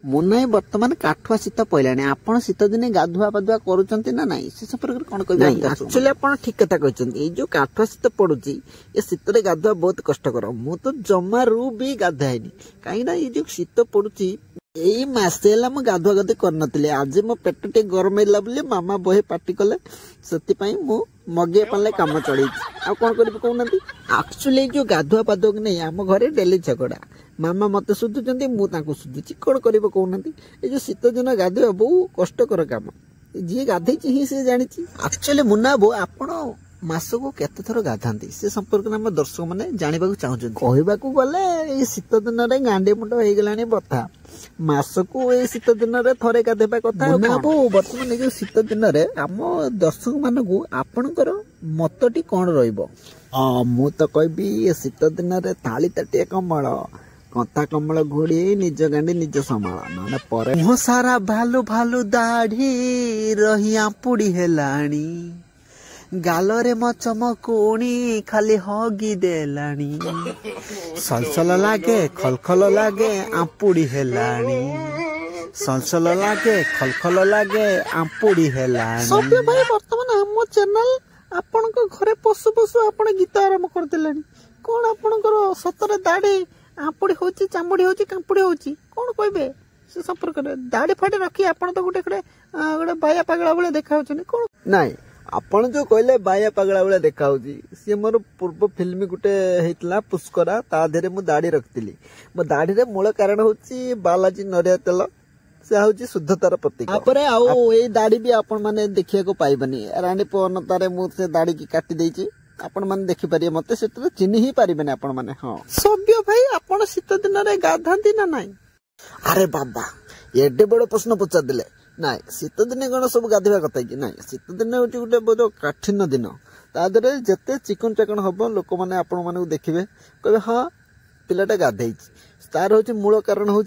मुनाई बर्तमान काठुआ शीत पड़ानी आपण शीत दिन गाधुआ पाधुआ करुँच ना नाई से संपर्क कौन कह एक्चुअली आप ठीक कथा कहते जो काठुआ शीत पड़ुची ये शीत गाधुआ बहुत कष्टकर मु तो जमारू भी गाधाएनी कहीं ये जो शीत पड़ुची यही मसे है गाधुआ गाधु कर आज मो पेट टे गरम है मामा बहे पार्टी कले से मगे पाले कम चढ़ी आ कौन कर कहना एक्चुअली जो गाधुआ पाधुआ की नहीं आम घरे डेली झगड़ा मामा मत सुधुंट मुझे सुधुची कौन कर कहना ये जो शीत दिन गाधुआ बहु कष्टकर कम जी गाधे ही सी जानी एक्चुअली मुन्ना बो आपण मासको केते थर गाधांती से संपर्क में आम दर्शक मैंने जानवाक चाहते कहवाक गले शीत दिन में गांडे मुंड हो गलानी बथा मासको ये शीत दिन में थरे गाधेबा कथा बर्तमान जो शीत दिन में आम दर्शक मानक आपणकर मतटी कौन रहिबो मु तो कहबी शीत दिन में थाली ताटिया कमल कथा कमल घोड़ी निज गांडी निज संभाल ना मुह सारा भालू भालू दाढ़ी रही आपुड़ी हेलाणी गालरे मो चमकुणी खाली हगी देलानी सलसल लागे खलखल लागे आपुड़ी हेलानी सलसल लागे खलखल लागे आपुड़ी हेलानी सभ्य भाई वर्तमान हम चैनल आपण घरे पशु पशु आपण गीत आरंभ कर देलानी कौन आपणकर सतरे दाढ़ी आपुड़ी होची चामुड़ी होची कांपुड़ी होची कौन कहबे से संपर्क दाढ़ी फाड़ी रखी आपण तो गोटे गोटे बाया पागला बेले देखा होचनी कौन नाई आपण जो कहले बाया पगला बेले देखा सी मोर पूर्व फिल्म गुटे होता पुष्करा ता देहरे मु दाढ़ी रखी मो दाढ़ी रे मूल कारण होची बालाजी नरिया तेल से हूँ शुद्धतार प्रतीक दाढ़ी भी आपण माने देखिया को पाइबनी रानी पवनतारे मु से दाढ़ी की काटी देची आपण माने देखि पारिए मते सेतरे चिन्ह ही पारिबेनी आपण माने हां सभ्य भाई आपण शीत दिन रे गाधांती ना नाही अरे बाबा एडे बड़ प्रश्न पचार देले ना शीत दिन कौन सब गाधवा कथा कि ना शीत दिन हूँ गोटे बहुत काठिन दिन तादे जिते चिकन चाकन हम लोक मैंने आपण मानक देखिए कहे हाँ पिलाटा गाधे तार हूँ मूल कारण हूँ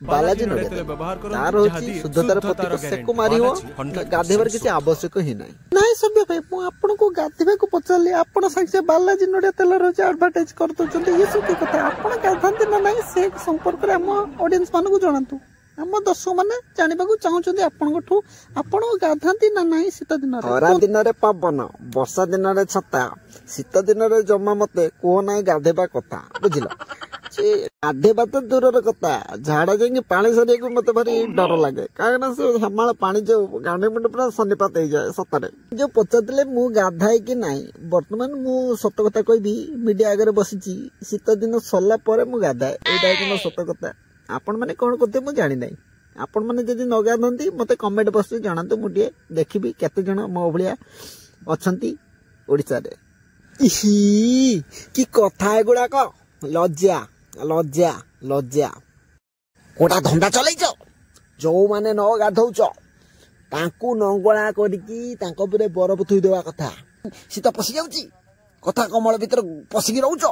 बालाजी तार हूँ शुद्धतार प्रतीक से मारी गाधेबार किसी आवश्यक ही ना सभ्य भाई मुझे गाधेबा को पचारे आप सागे बालाजी नड़िया तेल रोज एडभर्टाइज कर दौरान ये सब कथा आप गाधाती ना ना से संपर्क में आम ऑडियंस मानक जनातु आम दर्शक मैंने जानवाक चाहते आपण गाधाती ना ना शीत दिन खरा दिन में पवन वर्षा दिन में छता शीत दिन में जमा मत कह ना गाधेबा कथा बुझल गाधेबा तो दूर कथा झाड़ा जाए पानी सरिया मत भारी डर लगे कहीं से हेमाल पानी जो गांडी मुंड पूरा सन्निपात हो जाए सतरे जो पचारे मु गाधाए कि ना बर्तमान मु सत कथा कहबी मीडिया आगे बसी शीत दिन सरला मु गाधाए यहाँ सत कथा आपण मैंने कौन करते मुझे जानी ना आपण मैंने जब न गाधती मत कमेंट बस जनातु मुझे देखी केते जन मो भाया अच्छा ओडिशा रे कि कथा एगुड़ाक लज्जा लज्जा लज्जा कोटा धंदा चलैच जो मैंने न गाधौच तांकु नंगला करके बरफ थुईदेवा कथा शीत पशि जाऊँ कथा कमल भीतर पशिकी रोच